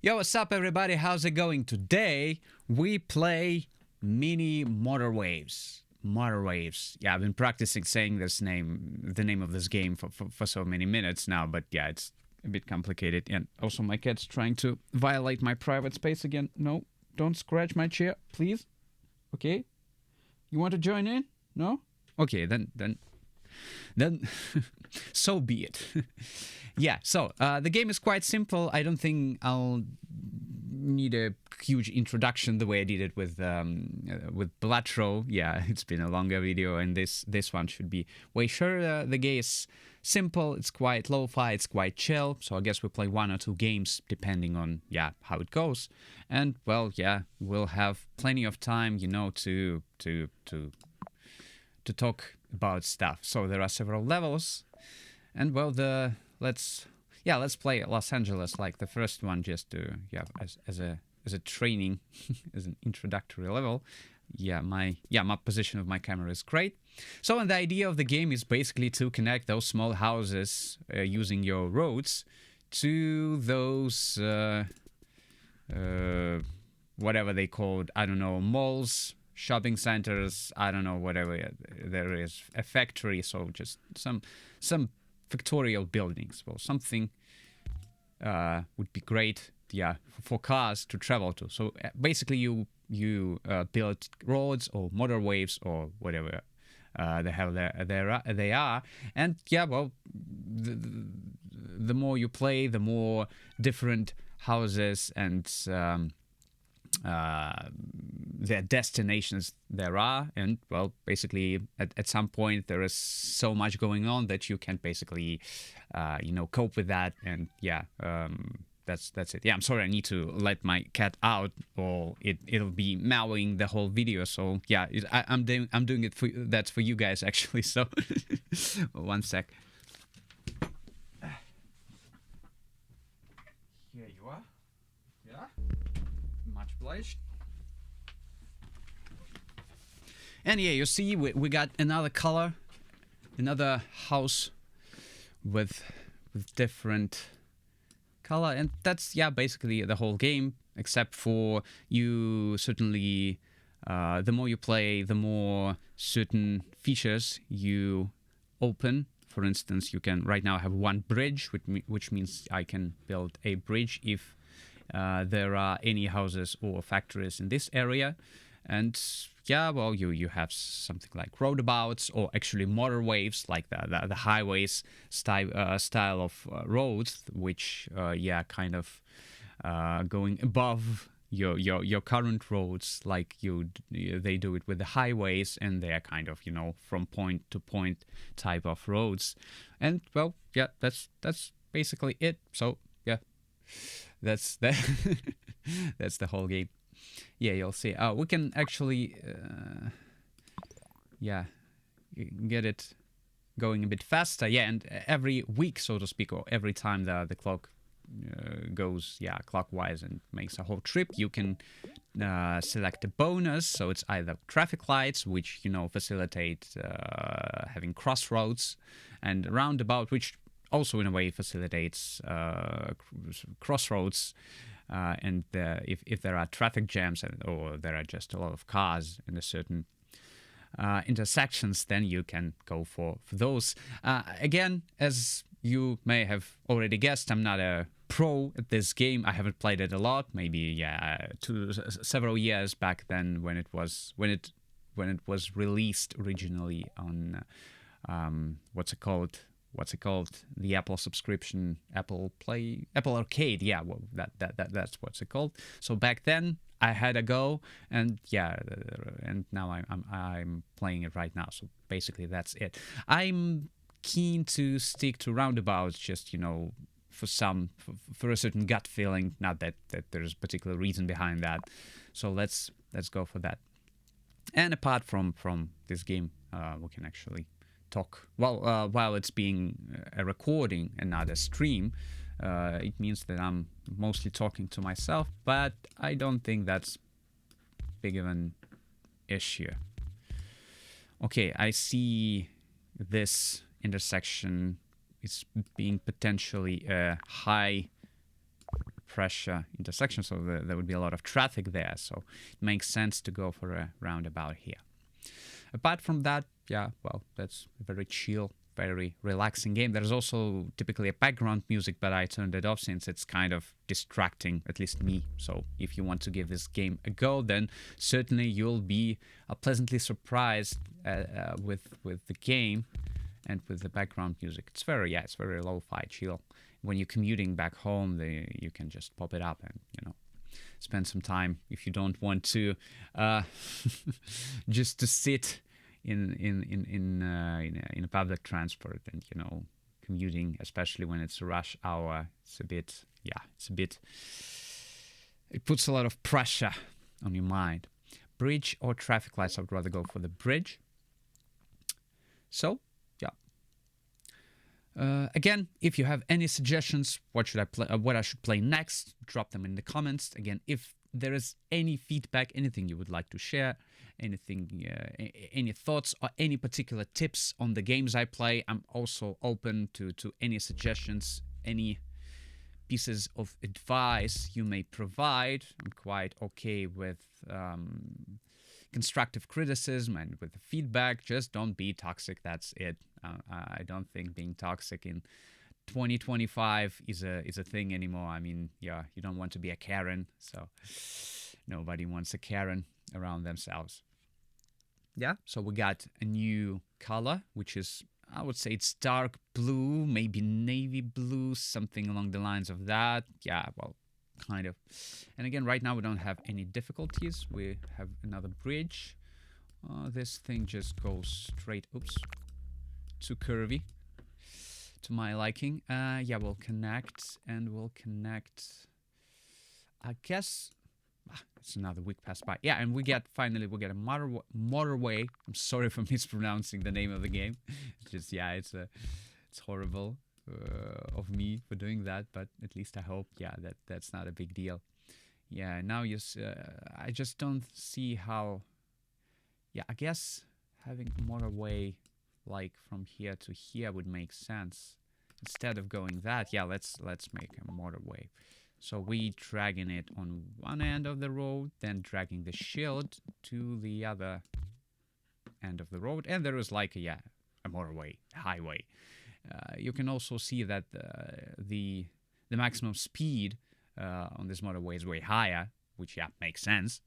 Yo, what's up, everybody? How's it going? Today we play mini Motorways. Motorways. Yeah, I've been practicing saying the name of this game for so many minutes now, but yeah, it's a bit complicated. And also, my cat's trying to violate my private space again. No, don't scratch my chair, please. Okay? You want to join in? No? Okay, then so be it. Yeah, so the game is quite simple. I don't think I'll need a huge introduction the way I did it with Blatro. Yeah, it's been a longer video, and this one should be way shorter. The game is simple. It's quite lo-fi. It's quite chill. So I guess we'll play 1 or 2 games depending on how it goes. And well, yeah, we'll have plenty of time, to talk about stuff. So there are several levels, and well, let's play Los Angeles like the first one, just to as a training, as an introductory level. My position of my camera is great. So, and the idea of the game is basically to connect those small houses using your roads to those whatever they called, I don't know, malls, shopping centers, I don't know, whatever there is, a factory. So just some factorial buildings. Well, something would be great, for cars to travel to. So basically, you build roads or motorways or whatever the hell they are, and well, the more you play, the more different houses and their destinations there are. And well, basically at some point there is so much going on that you can basically cope with that. And that's it. I'm sorry, I need to let my cat out or it'll be meowing the whole video. So I'm doing it that's for you guys actually. So one sec. Here you are. Yeah, much obliged. And you see, we got another color, another house with different color, and that's basically the whole game, except for you certainly the more you play, the more certain features you open. For instance, you can right now have one bridge, which means I can build a bridge if there are any houses or factories in this area. And well, you have something like roundabouts, or actually motorways, like the highways style of roads, which kind of going above your current roads, like they do it with the highways, and they are kind of from point to point type of roads. And well, that's basically it. So that's that's the whole game. You'll see. We can actually get it going a bit faster. And every week, so to speak, or every time the clock goes clockwise and makes a whole trip, you can select a bonus. So it's either traffic lights, which facilitate having crossroads, and roundabout, which also in a way facilitates crossroads. And if there are traffic jams or there are just a lot of cars in a certain intersections, then you can go for those. Again, as you may have already guessed, I'm not a pro at this game. I haven't played it a lot. Maybe several years back then when it was released originally on what's it called? The Apple subscription, Apple Arcade. Well, that's what's it called. So back then I had a go, and and now I'm playing it right now. So basically that's it. I'm keen to stick to roundabouts, just for a certain gut feeling. Not that there's a particular reason behind that. So let's go for that. And apart from this game, we can actually talk while it's being a recording and not a stream. It means that I'm mostly talking to myself, but I don't think that's big of an issue. Okay, I see this intersection is being potentially a high pressure intersection, so there would be a lot of traffic there. So it makes sense to go for a roundabout here. Apart from that, yeah, well, that's a very chill, very relaxing game. There's also typically a background music, but I turned it off since it's kind of distracting, at least me. So if you want to give this game a go, then certainly you'll be pleasantly surprised with the game and with the background music. It's very lo-fi, chill. When you're commuting back home, you can just pop it up and, spend some time if you don't want to just to sit in a public transport and commuting, especially when it's a rush hour. It puts a lot of pressure on your mind. Bridge or traffic lights? I would rather go for the bridge. So again, if you have any suggestions, what should I play, what I should play next, drop them in the comments. Again, if there is any feedback, anything you would like to share, anything, any thoughts or any particular tips on the games I play, I'm also open to any suggestions, any pieces of advice you may provide. I'm quite okay with constructive criticism and with the feedback. Just don't be toxic. That's it. I don't think being toxic in 2025 is a thing anymore. I mean, yeah, you don't want to be a Karen, so nobody wants a Karen around themselves. Yeah, so we got a new color, which is, I would say it's dark blue, maybe navy blue, something along the lines of that. Yeah, well, kind of. And again, right now we don't have any difficulties. We have another bridge. This thing just goes straight, too curvy to my liking. Yeah, we'll connect, I guess. It's another week passed by. Yeah, and we get a motorway. I'm sorry for mispronouncing the name of the game. It's just, it's horrible of me for doing that, but at least I hope, that's not a big deal. Yeah, now I just don't see how. Yeah, I guess having a motorway like from here to here would make sense instead of going that. Yeah, let's make a motorway. So we dragging it on one end of the road, then dragging the shield to the other end of the road, and there is like a motorway, highway. You can also see that the maximum speed on this motorway is way higher, which makes sense.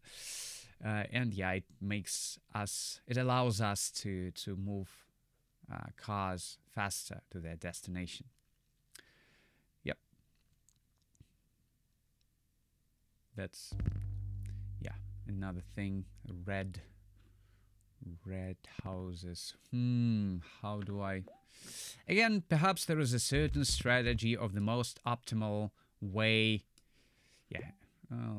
And it allows us to move cars faster to their destination. Yep. That's another thing. Red houses. How do I? Again, perhaps there is a certain strategy of the most optimal way. Yeah.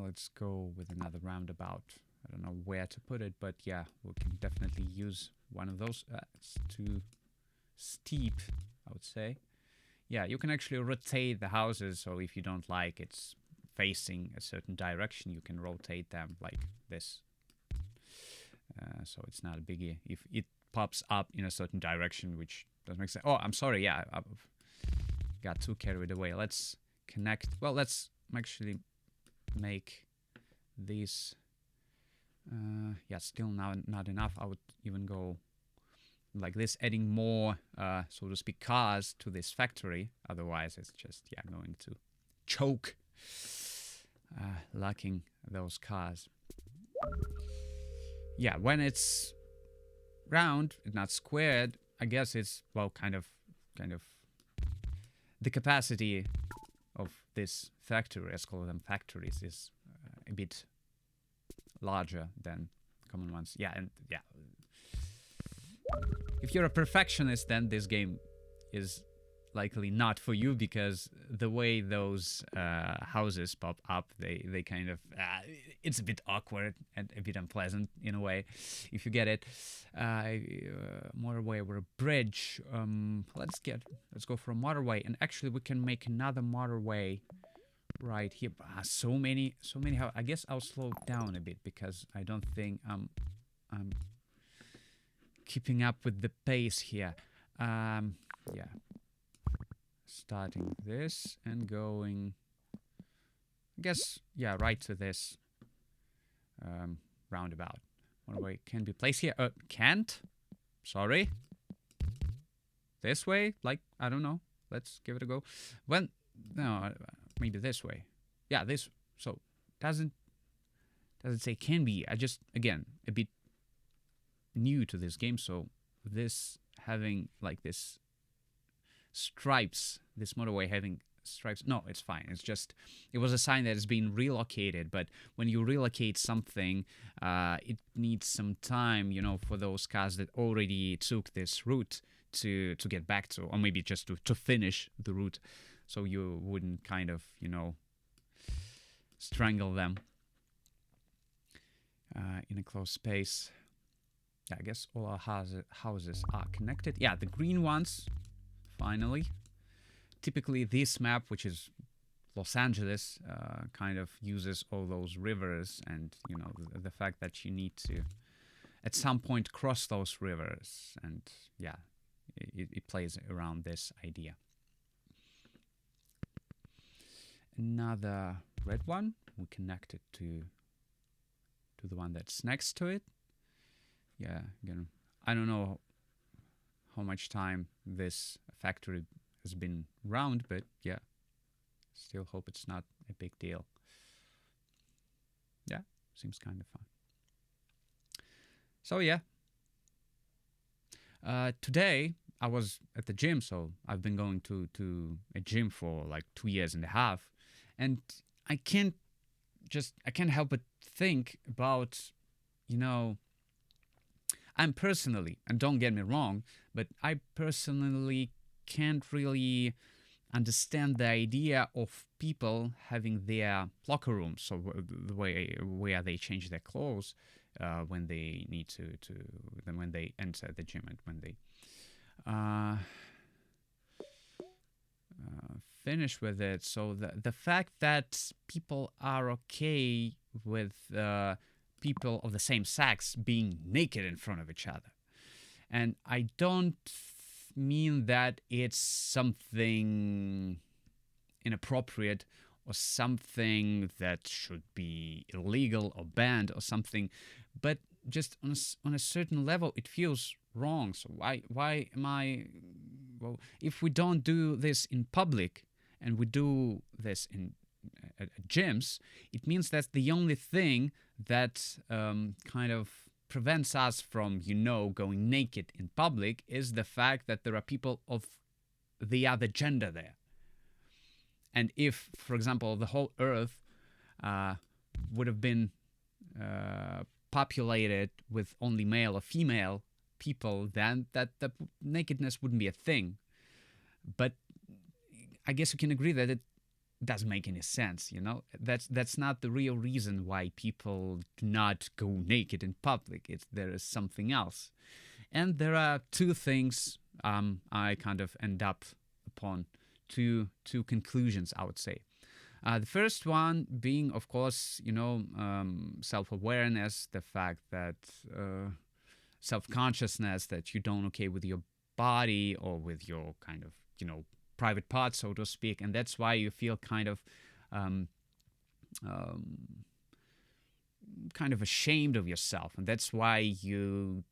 Let's go with another roundabout. I don't know where to put it, but yeah, we can definitely use one of those. It's too steep, I would say. Yeah, you can actually rotate the houses, so if you don't like it's facing a certain direction, you can rotate them like this. So it's not a biggie if it pops up in a certain direction, which doesn't make sense. Oh, I'm sorry, I got too carried away. Let's connect. Well, let's actually make these still not enough. I would even go like this, adding more so to speak cars to this factory. Otherwise it's just going to choke lacking those cars. Yeah, when it's round, not squared, I guess it's kind of the capacity of this factory, let's call them factories, is a bit larger than common ones. If you're a perfectionist, then this game is likely not for you, because the way those houses pop up, they kind of it's a bit awkward and a bit unpleasant in a way, if you get it. Motorway or a bridge. Let's go for a motorway, and actually we can make another motorway right here. So many. I guess I'll slow down a bit because I don't think I'm keeping up with the pace here. Starting this and going guess, yeah, right to this roundabout. Motorway can be placed here. Can't? Sorry. This way? Like, I don't know. Let's give it a go. When, no, maybe this way. Yeah, this. So, doesn't say can be. I just, again, a bit new to this game. So, this having like this stripes, this motorway having stripes, no, it's fine. It's just, it was a sign that it's been relocated. But when you relocate something, it needs some time, for those cars that already took this route to get back to, or maybe just to finish the route, so you wouldn't kind of, strangle them in a closed space. Yeah, I guess all our houses are connected. Yeah, the green ones, finally. Typically, this map, which is Los Angeles, kind of uses all those rivers, and the fact that you need to, at some point, cross those rivers, and yeah, it plays around this idea. Another red one, we connect it to the one that's next to it. Yeah, again, I don't know how much time this factory has been around, but yeah, still hope it's not a big deal. Yeah, seems kind of fun. So yeah, today I was at the gym, so I've been going to a gym for like 2 years and a half, and I can't help but think about, I'm personally, and don't get me wrong, but I personally can't really understand the idea of people having their locker rooms, so the way where they change their clothes when they need to then when they enter the gym and when they finish with it. So the fact that people are okay with people of the same sex being naked in front of each other, and I don't mean that it's something inappropriate or something that should be illegal or banned or something, but just on a certain level it feels wrong. So why am I, well, if we don't do this in public and we do this in at gyms, it means that's the only thing that kind of prevents us from, going naked in public, is the fact that there are people of the other gender there. And if, for example, the whole Earth would have been populated with only male or female people, then that nakedness wouldn't be a thing. But I guess you can agree that it doesn't make any sense, That's not the real reason why people do not go naked in public. There is something else. And there are two things I kind of end up upon, two conclusions, I would say. The first one being, of course, self-awareness, the fact that self-consciousness, that you don't okay with your body or with your kind of, private parts, so to speak, and that's why you feel kind of ashamed of yourself, and that's why you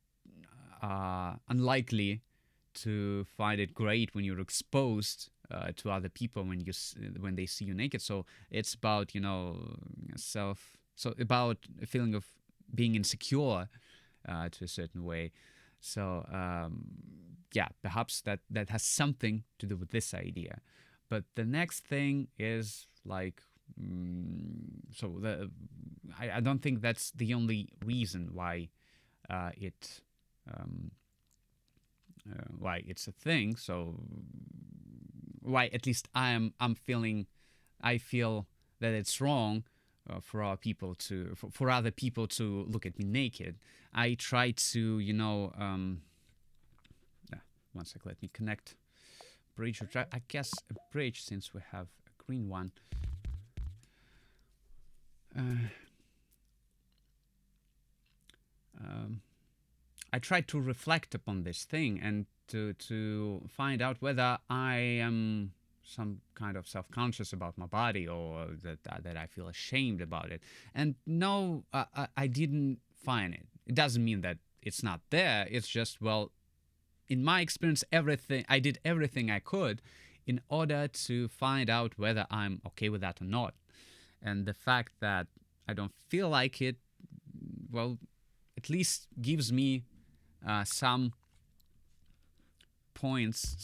are unlikely to find it great when you're exposed to other people when they see you naked. So it's about about a feeling of being insecure to a certain way. So yeah, perhaps that has something to do with this idea. But the next thing is like, I don't think that's the only reason why why it's a thing. So why at least I feel that it's wrong for other people to look at me naked. I try to, one sec, let me connect bridge. I guess a bridge, since we have a green one. I try to reflect upon this thing and to find out whether I am some kind of self-conscious about my body, or that I feel ashamed about it. And no, I didn't find it. It doesn't mean that it's not there. It's just, well, in my experience, I did everything I could in order to find out whether I'm okay with that or not. And the fact that I don't feel like it, well, at least gives me some points,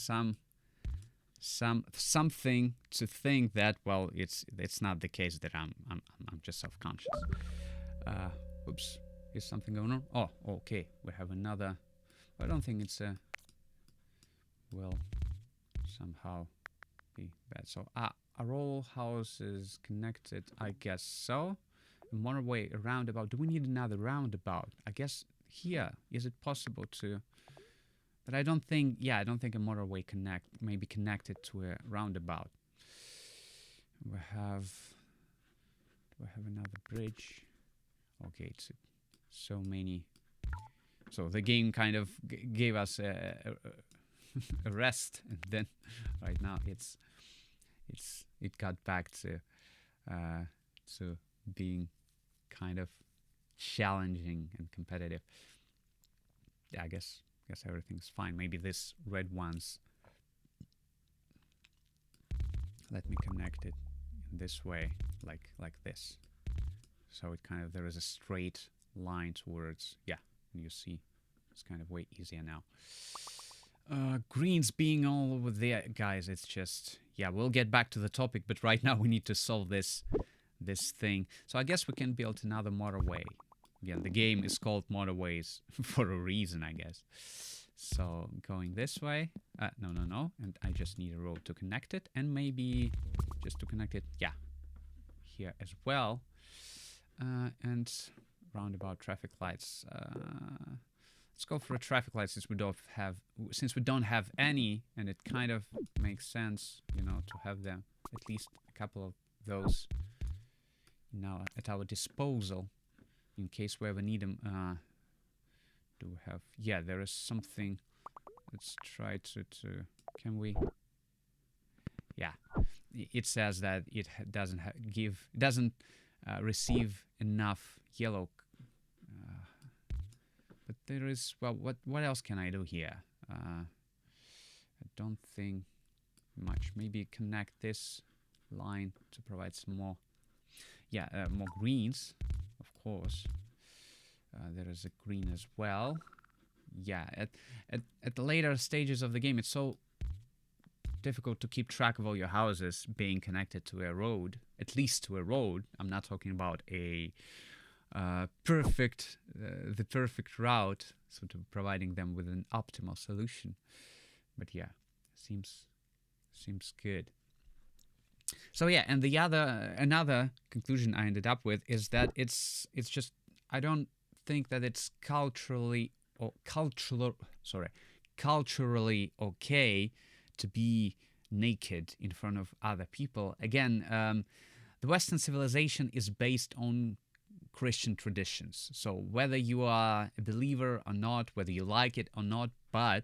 something to think that, well, it's not the case, that I'm just self-conscious. Oops, is something going on? Oh, okay, we have another. I don't think it's a will somehow be bad. So a row house is connected, I guess so. A motorway, a roundabout. Do we need another roundabout? I guess here. Is it possible to? But I don't think. Yeah, I don't think a motorway may be connected to a roundabout. We have. Do I have another bridge? Okay, it's so many. So the game kind of gave us a rest, and then right now it got back to being kind of challenging and competitive. Yeah, I guess everything's fine. Maybe this red ones. Let me connect it in this way, like this. So it kind of, there is a straight line towards, yeah, and you see it's kind of way easier now. Greens being all over there, guys, it's just, yeah, we'll get back to the topic, but right now we need to solve this thing. So I guess we can build another motorway. Again, the game is called Motorways for a reason, I guess. So going this way, no, and I just need a road to connect it, and maybe just to connect it, yeah, here as well. And roundabout traffic lights. Let's go for a traffic light since we don't have any, and it kind of makes sense, you know, to have them, at least a couple of those now at our disposal in case we ever need them. Do we have? Yeah, there is something. Let's try to. Can we? Yeah, it says that it doesn't receive enough yellow. But there is, well, what else can I do here? I don't think much. Maybe connect this line to provide some more, more greens, of course. There is a green as well. Yeah, at the later stages of the game, it's so difficult to keep track of all your houses being connected to a road, at least to a road. I'm not talking about a the perfect route, sort of providing them with an optimal solution. But yeah, seems good. So yeah, and another conclusion I ended up with is that it's just, I don't think that it's culturally okay to be naked in front of other people. Again, the Western civilization is based on Christian traditions. So whether you are a believer or not, whether you like it or not, but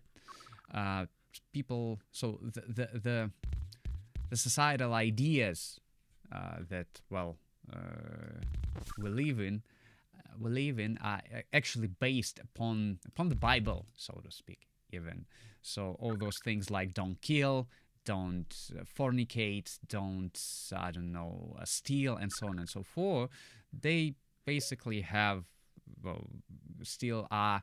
people, so the societal ideas that we live in are actually based upon the Bible, so to speak. Even so, all those things like don't kill, don't fornicate, don't steal, and so on and so forth, they basically have, still are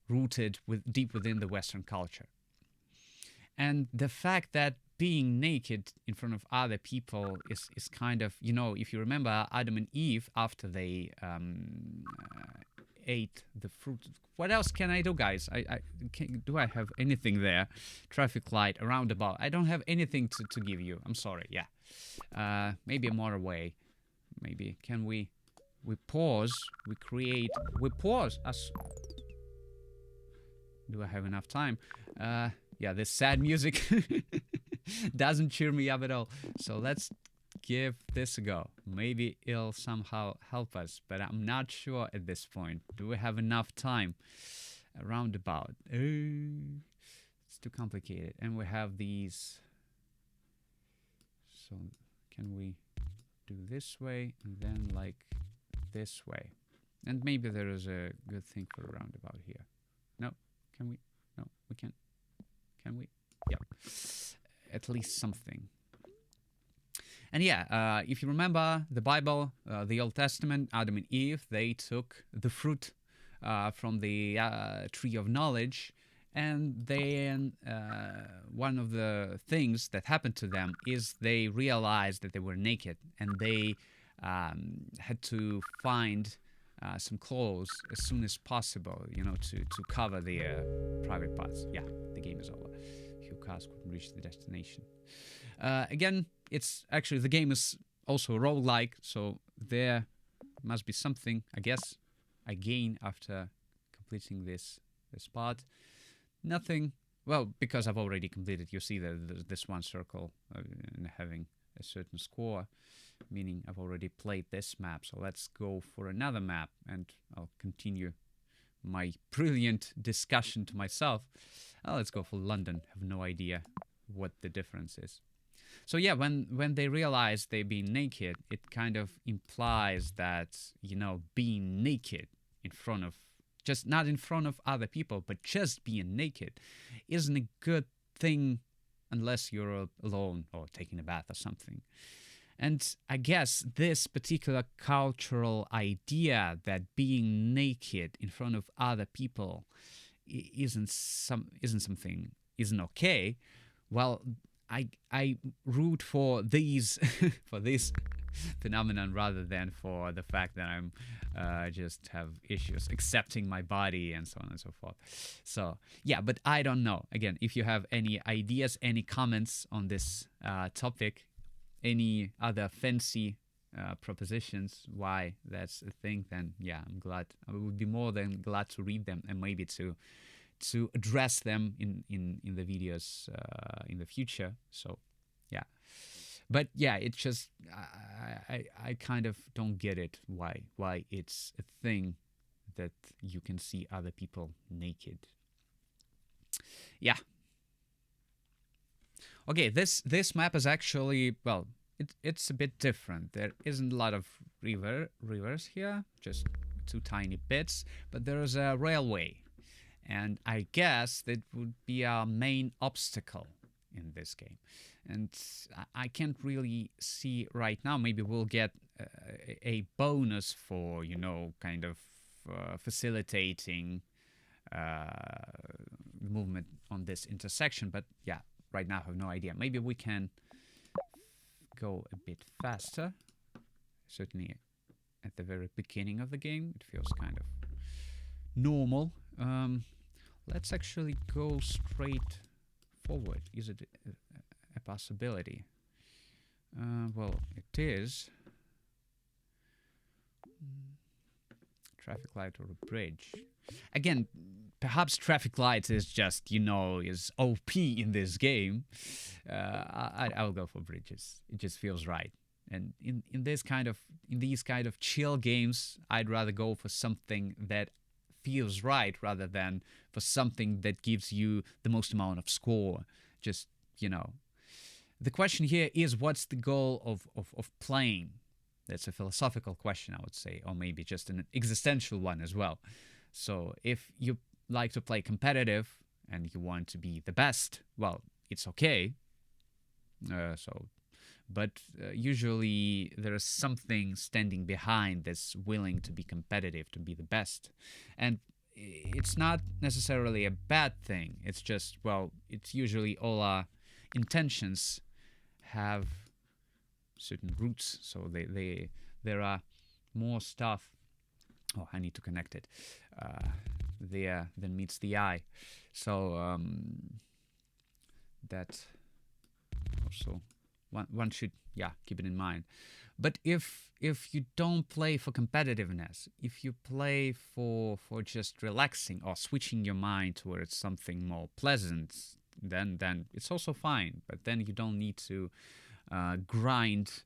rooted deep within the Western culture. And the fact that being naked in front of other people is kind of, if you remember Adam and Eve, after they ate the fruit. What else can I do, guys? Do I have anything there? Traffic light, a roundabout. I don't have anything to give you. I'm sorry. Yeah. Maybe a motorway. Maybe. Can we pause? We pause. Do I have enough time? Yeah, this sad music doesn't cheer me up at all. So let's give this a go. Maybe it'll somehow help us, but I'm not sure at this point. Do we have enough time? A roundabout. It's too complicated. And we have these. So can we do this way and then like this way? And maybe there is a good thing for a roundabout here. No, can we? No, we can't. Can we? Yep. At least something. And yeah, if you remember the Bible, the Old Testament, Adam and Eve, they took the fruit from the tree of knowledge, and then one of the things that happened to them is they realized that they were naked, and they had to find some clothes as soon as possible, to cover their private parts. Yeah, the game is over. Few cars couldn't reach the destination. Again, it's actually, the game is also roguelike, so there must be something, I guess, I gain after completing this part. Nothing, well, because I've already completed. You see this one circle and having a certain score, meaning I've already played this map. So let's go for another map, and I'll continue my brilliant discussion to myself. Let's go for London. I have no idea what the difference is. So yeah, when they realize they're being naked, it kind of implies that, being naked in front of, just not in front of other people, but just being naked isn't a good thing unless you're alone or taking a bath or something. And I guess this particular cultural idea that being naked in front of other people isn't okay. Well, I root for these for this phenomenon rather than for the fact that I'm just have issues accepting my body and so on and so forth. So yeah, but I don't know. Again, if you have any ideas, any comments on this topic, any other fancy propositions why that's a thing, then yeah, I would be more than glad to read them and maybe to address them in the videos in the future. So yeah, but yeah, it's just I kind of don't get it why it's a thing that you can see other people naked. Yeah. Okay, this map is actually, well, it's a bit different. There isn't a lot of rivers here, just 2 tiny bits, but there is a railway. And I guess that would be our main obstacle in this game. And I can't really see right now. Maybe we'll get a bonus for, kind of facilitating movement on this intersection. But yeah, right now I have no idea. Maybe we can go a bit faster. Certainly at the very beginning of the game, it feels kind of normal. Let's actually go straight forward. Is it a possibility? Well, it is. Traffic light or a bridge. Again, perhaps traffic lights is just, is OP in this game. I'll go for bridges. It just feels right. And in these kind of chill games, I'd rather go for something that feels right rather than for something that gives you the most amount of score. Just, the question here is, what's the goal of playing? That's a philosophical question, I would say, or maybe just an existential one as well. So if you like to play competitive and you want to be the best, well, it's okay. But usually there is something standing behind that's willing to be competitive, to be the best. And it's not necessarily a bad thing. It's just, well, it's usually all our intentions have certain roots. So there are more stuff. Oh, I need to connect it. There than meets the eye. So that also one should keep it in mind. But if you don't play for competitiveness, if you play for just relaxing or switching your mind towards something more pleasant, then it's also fine. But then you don't need to grind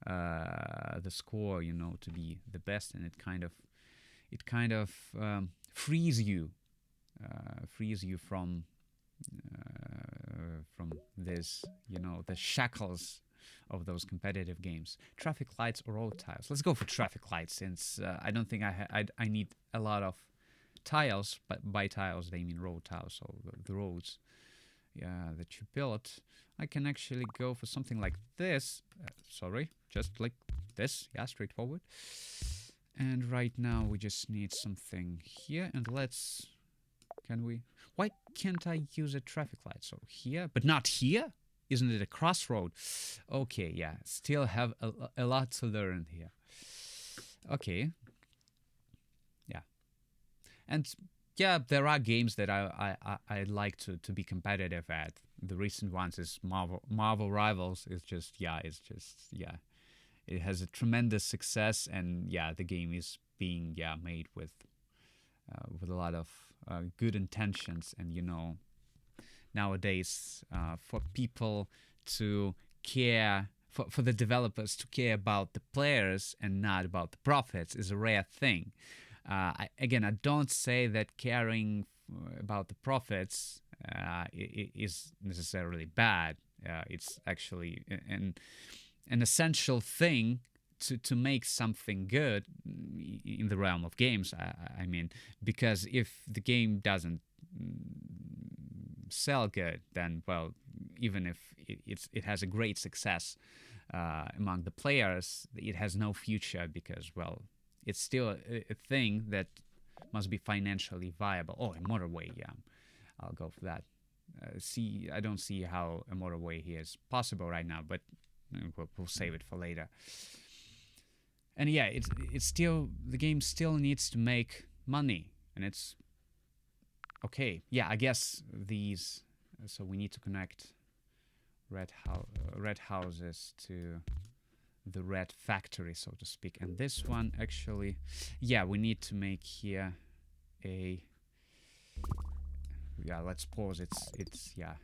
the score, to be the best, and it kind of frees you from this, the shackles of those competitive games. Traffic lights or road tiles? Let's go for traffic lights, since I don't think I need a lot of tiles, but by tiles they mean road tiles, so the roads, yeah, that you built. I can actually go for something like this. Sorry, just like this. Yeah, straightforward. And right now we just need something here, and let's. Can we? Why can't I use a traffic light? So here, but not here. Isn't it a crossroad? Okay, yeah. Still have a lot to learn here. Okay. Yeah. And yeah, there are games that I like to be competitive at. The recent ones is Marvel Rivals. It's just it has a tremendous success, and yeah, the game is being made with a lot of good intentions, and nowadays for people to care. For the developers to care about the players and not about the profits is a rare thing. I don't say that caring about the profits is necessarily bad. It's actually an essential thing to make something good in the realm of games. I mean, because if the game doesn't sell good, then well, even if it has a great success among the players, it has no future, because well, it's still a thing that must be financially viable. Oh, a motorway, yeah, I'll go for that. I don't see how a motorway here is possible right now, but we'll save it for later. And yeah, it's still, the game still needs to make money, and it's okay. Yeah, I guess these. So we need to connect red houses to the red factory, so to speak. And this one actually, yeah, we need to make here a. Yeah, let's pause. It's yeah.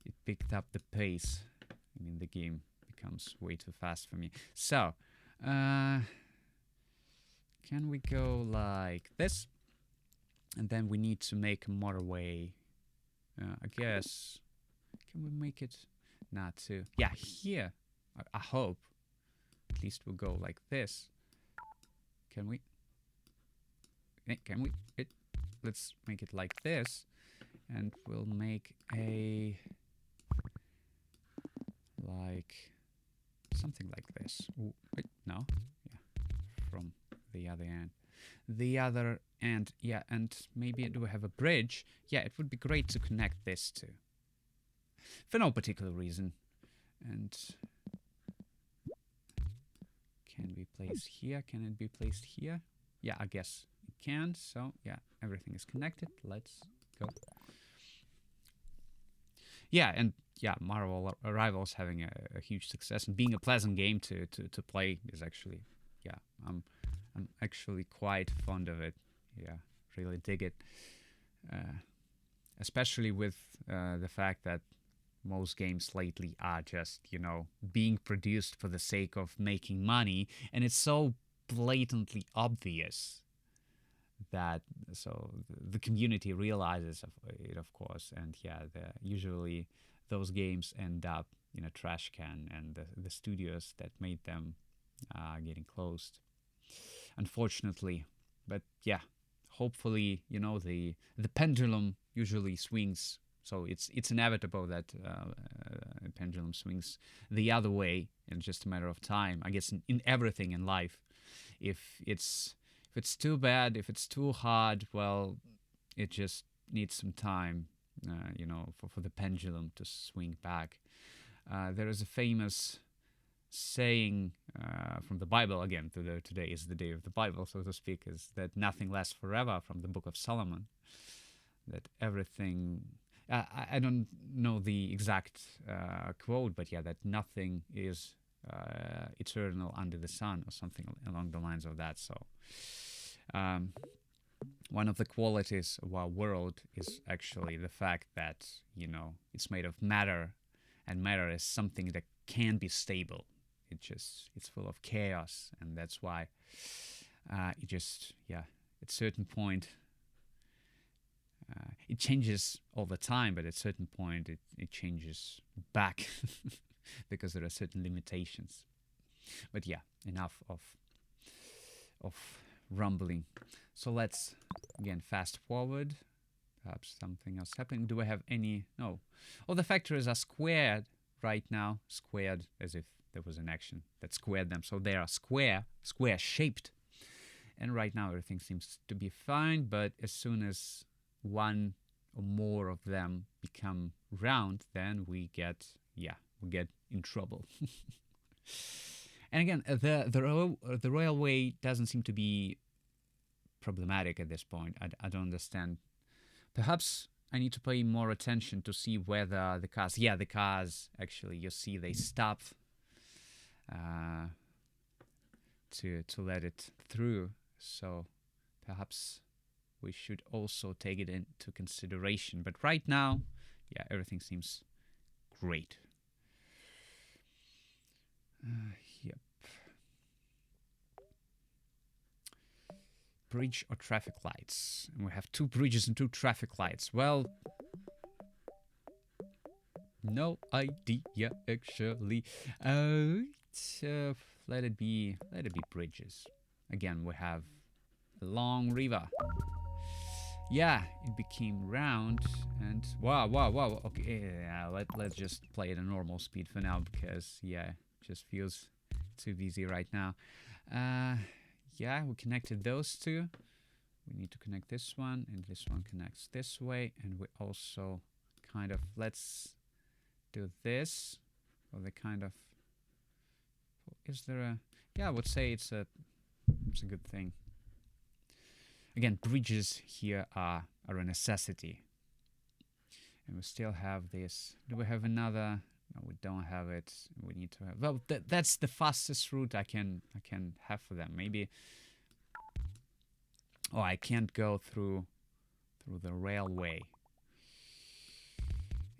It picked up the pace. I mean, the game becomes way too fast for me. So, can we go like this? And then we need to make a motorway. I guess. Can we make it? Not too. Yeah, here. I hope. At least we'll go like this. Can we? Can we? Let's make it like this, and we'll make a something like this. Ooh, wait, no. Yeah, from the other end. The other end, yeah, and maybe do we have a bridge? Yeah, it would be great to connect this to. For no particular reason. And can we place here? Can it be placed here? Yeah, I guess it can. So yeah, everything is connected. Let's go. Yeah, and yeah, Marvel Rivals having a huge success and being a pleasant game to play is actually, yeah, I'm actually quite fond of it. Yeah, really dig it. Especially with the fact that most games lately are just, being produced for the sake of making money, and it's so blatantly obvious that so the community realizes of it, of course, and yeah, usually those games end up in a trash can, and the studios that made them are getting closed, unfortunately. But yeah, hopefully, the pendulum usually swings. So it's inevitable that a pendulum swings the other way in just a matter of time. I guess in everything in life, if it's too bad, if it's too hard, well, it just needs some time, for the pendulum to swing back. There is a famous saying from the Bible, again, today is the day of the Bible, so to speak, is that nothing lasts forever, from the Book of Solomon. That everything, I don't know the exact quote, but yeah, that nothing is eternal under the sun, or something along the lines of that. So one of the qualities of our world is actually the fact that, it's made of matter, and matter is something that can be stable. It's full of chaos, and that's why at a certain point, it changes all the time, but at a certain point it changes back because there are certain limitations. But yeah, enough of rumbling. So let's again fast forward. Perhaps something else happening. Do I have any? No. All the factories are squared right now. Squared as if there was an action that squared them. So they are square shaped. And right now everything seems to be fine. But as soon as one or more of them become round, then we get in trouble. And again, the railway doesn't seem to be problematic at this point. I don't understand. Perhaps I need to pay more attention to see whether the cars actually, you see, they stop to let it through. So perhaps we should also take it into consideration. But right now, yeah, everything seems great. Yep. Bridge or traffic lights? And we have 2 bridges and 2 traffic lights. Well, no idea actually. Let it be bridges. Again, we have a long river. Yeah, it became round, and wow. Okay, yeah, let's just play at a normal speed for now, because yeah, it just feels too busy right now. Yeah, we connected those 2. We need to connect this one, and this one connects this way, and we also kind of, let's do this. Well, the kind of, is there a, yeah, I would say it's a good thing. Again, bridges here are a necessity. And we still have this. Do we have another? No, we don't have it. We need to have. Well, that's the fastest route I can have for them. Maybe. Oh, I can't go through the railway.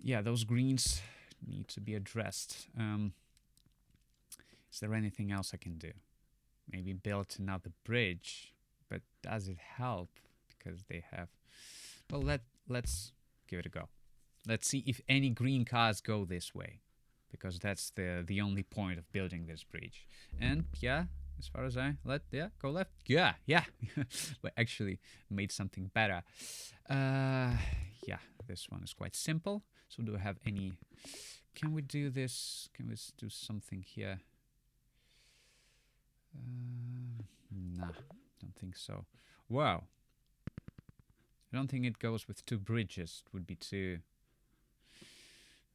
Yeah, those greens need to be addressed. Is there anything else I can do? Maybe build another bridge. But does it help? Because they have... Well, let's give it a go. Let's see if any green cars go this way. Because that's the only point of building this bridge. And yeah, as far as go left. Yeah. We actually made something better. Yeah, this one is quite simple. So do I have any... Can we do this? Can we do something here? Nah. Don't think so. Wow. I don't think it goes with 2 bridges. It would be 2.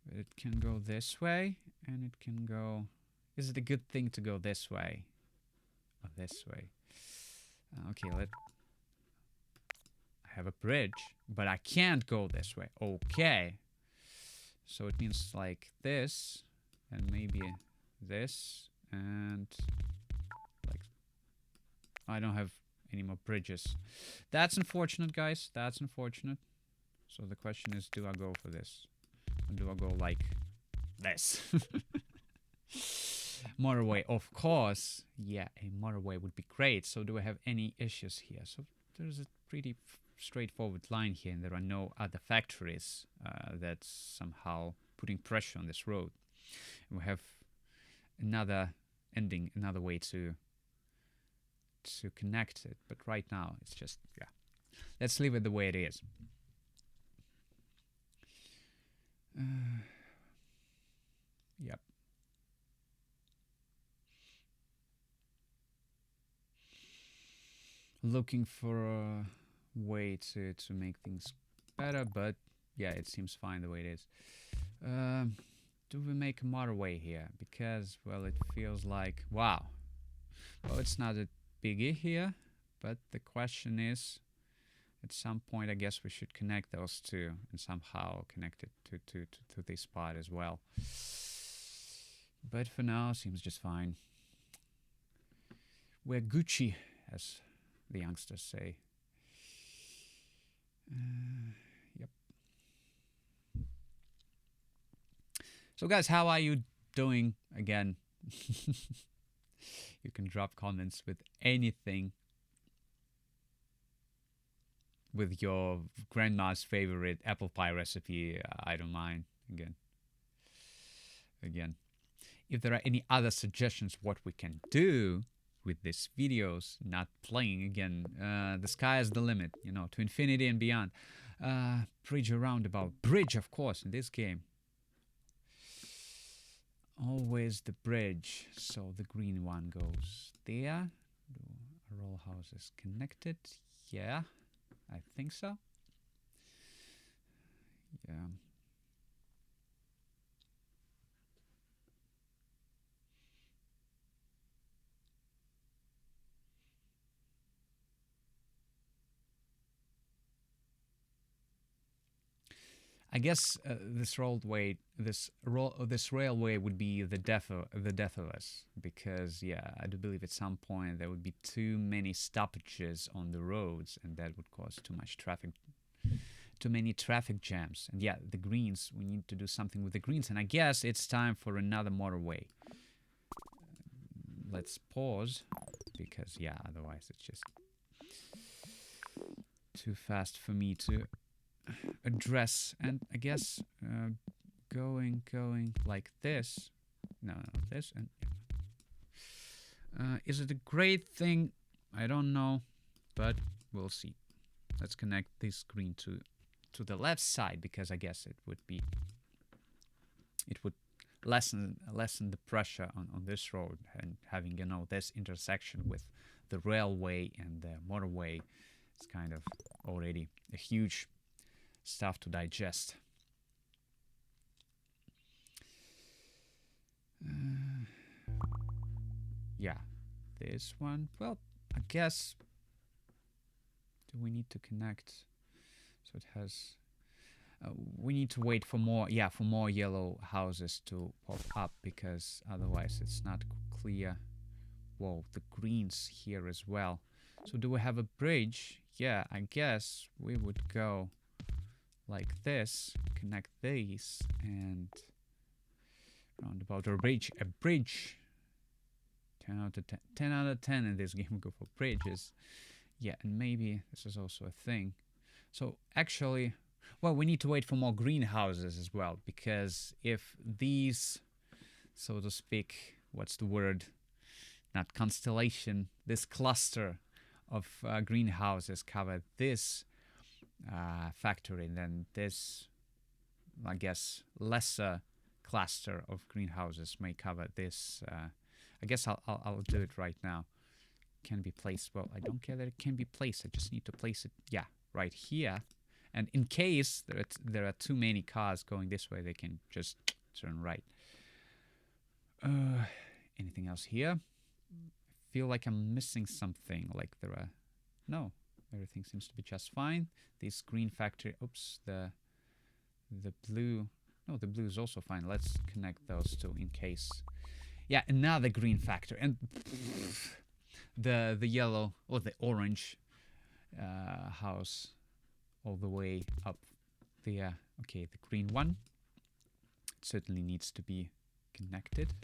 But it can go this way, and it can go... Is it a good thing to go this way? Or this way? Okay, I have a bridge, but I can't go this way. Okay. So it means like this, and maybe this, and... I don't have any more bridges. That's unfortunate, guys. That's unfortunate. So the question is, do I go for this? Or do I go like this? Motorway, of course. Yeah, a motorway would be great. So do I have any issues here? So there's a pretty straightforward line here, and there are no other factories that's somehow putting pressure on this road. And we have another ending, another way to connect it, but right now it's just, yeah, let's leave it the way it is. Yep. Looking for a way to make things better, but yeah, it seems fine the way it is. Do we make a motorway here? Because, well, it feels like, wow. Well, it's not a biggie here, but the question is, at some point I guess we should connect those 2 and somehow connect it to this spot as well. But for now, seems just fine. We're Gucci, as the youngsters say. Yep. So guys, how are you doing again? You can drop comments with anything. With your grandma's favorite apple pie recipe, I don't mind. Again. if there are any other suggestions what we can do with these videos, not playing again. The sky is the limit, you know, to infinity and beyond. Bridge or roundabout. Bridge, of course, in this game. Always the bridge. So the green one goes there. The row house is connected. Yeah, I think so. Yeah. I guess this railway would be the death of us, because yeah, I do believe at some point there would be too many stoppages on the roads, and that would cause too much traffic, too many traffic jams. And yeah, the greens, we need to do something with the greens, and I guess it's time for another motorway. Let's pause, because yeah, otherwise it's just too fast for me to address. And I guess going like this. No, this. And is it a great thing? I don't know, but we'll see. Let's connect this green to the left side, because I guess it would lessen the pressure on this road, and having, you know, this intersection with the railway and the motorway is kind of already a huge stuff to digest. Yeah, this one. Well, I guess, do we need to connect? So it has. We need to wait for more. Yeah, for more yellow houses to pop up, because otherwise it's not clear. Whoa, the greens here as well. So do we have a bridge? Yeah, I guess we would go like this, connect these, and roundabout, or a bridge. 10 out of 10. 10 out of 10 in this game go for bridges. Yeah, and maybe this is also a thing. So actually, well, we need to wait for more greenhouses as well, because if these, so to speak, what's the word? Not constellation, this cluster of greenhouses cover this factory, then this, I guess, lesser cluster of greenhouses may cover this. I guess I'll do it right now. Can be placed. Well, I don't care that it can be placed. I just need to place it. Yeah, right here. And in case there are too many cars going this way, they can just turn right. Anything else here? I feel like I'm missing something. Like there are. No, everything seems to be just fine. This green factory. Oops, the blue. No, the blue is also fine. Let's connect those two in case. Yeah, another green factory, and the yellow or the orange house all the way up there. Okay, the green one certainly needs to be connected.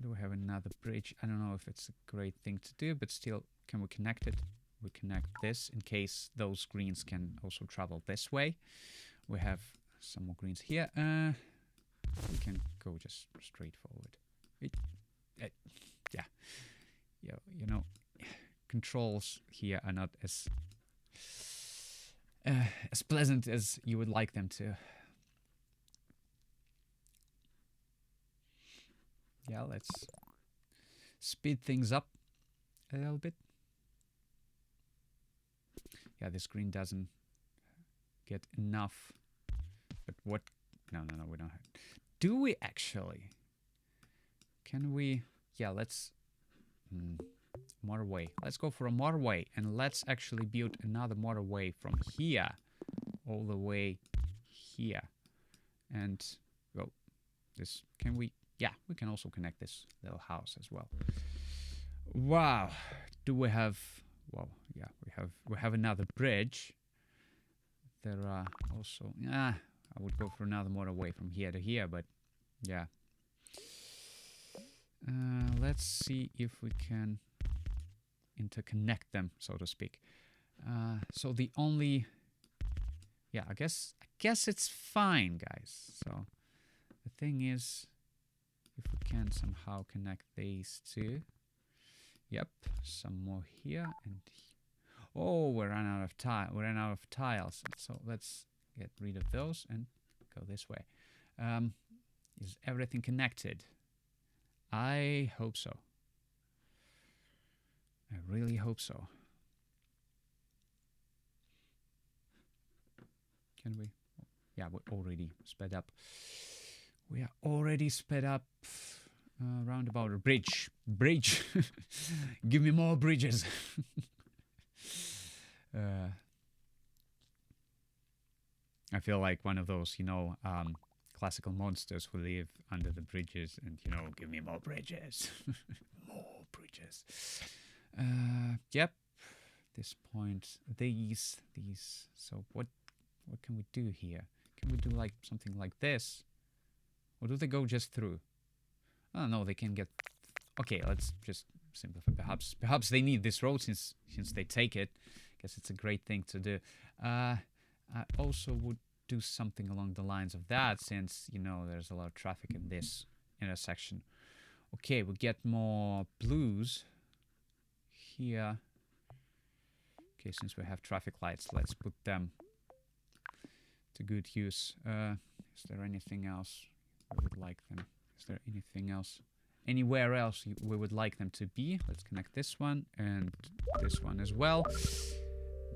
Do we have another bridge? I don't know if it's a great thing to do, but still, can we connect it? We connect this in case those greens can also travel this way. We have some more greens here. We can go just straight forward. Yeah, you know, controls here are not as pleasant as you would like them to. Yeah, let's speed things up a little bit. Yeah, this green doesn't get enough. But what? No, we don't have. Do we actually? Can we? Yeah, let's. Motorway. Let's go for a motorway, and let's actually build another motorway from here all the way here. And well, this can we? Yeah, we can also connect this little house as well. Wow. Do we have? Well, yeah, we have another bridge. There are also. I would go for another motorway from here to here, but yeah. Let's see if we can interconnect them, so to speak. So the only, yeah, I guess it's fine, guys. So thing is, if we can somehow connect these two. Yep, some more here and oh, we ran out of tile. We ran out of tiles. So let's get rid of those and go this way. Is everything connected? I hope so. I really hope so. Can we? Yeah, we're already sped up. We are already sped up. Round about a bridge. Bridge. Give me more bridges. I feel like one of those, classical monsters who live under the bridges and, give me more bridges. More bridges. Yep. This point, these. So what can we do here? Can we do like something like this? Or do they go just through? Oh no, they can get. Okay, let's just simplify. Perhaps they need this road since they take it. I guess it's a great thing to do. I also would do something along the lines of that, since there's a lot of traffic in this intersection. Okay, we get more blues here. Okay, since we have traffic lights, let's put them to good use. Is there anything else we would like them? Is there anything else? Anywhere else we would like them to be? Let's connect this one and this one as well.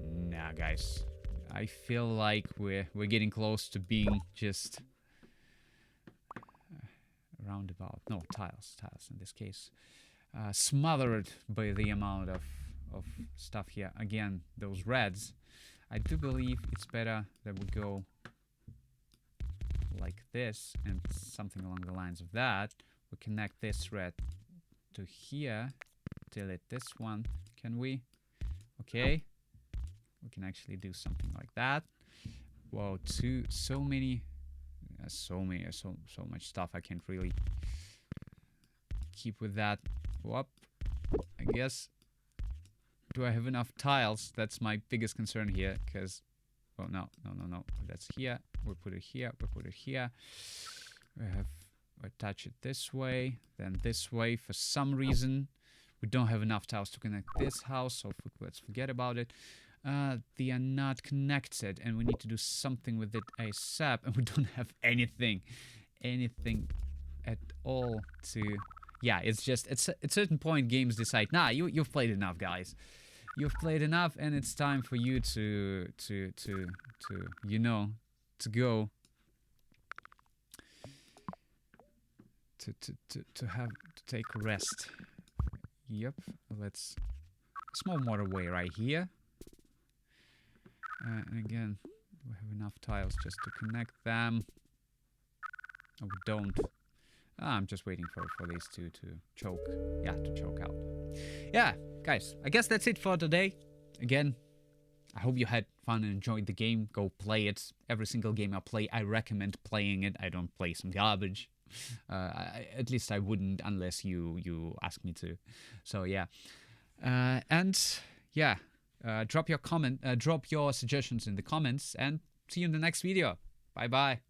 Nah, guys. I feel like we're getting close to being just roundabout. No, tiles in this case. Smothered by the amount of stuff here. Again, those reds. I do believe it's better that we go like this and something along the lines of that. We connect this red to here. Delete this one. Can we? Okay. We can actually do something like that. Whoa, so much stuff. I can't really keep with that. Whoop. I guess. Do I have enough tiles? That's my biggest concern here, because oh no. That's here. We put it here. We put it here. We attach it this way, then this way. For some reason, we don't have enough tiles to connect this house, so let's forget about it. They are not connected, and we need to do something with it ASAP, and we don't have anything at all to. Yeah, it's just at a certain point games decide, nah, you've played enough, guys. You've played enough, and it's time for you to go to take a rest. Yep, let's small motorway right here. And again, we have enough tiles just to connect them. Oh, we don't. I'm just waiting for these two to choke. Yeah, to choke out. Yeah, guys, I guess that's it for today. Again, I hope you had fun and enjoyed the game. Go play it. Every single game I play, I recommend playing it. I don't play some garbage. At least I wouldn't unless you ask me to. So yeah, and yeah, drop your suggestions in the comments, and see you in the next video. Bye bye.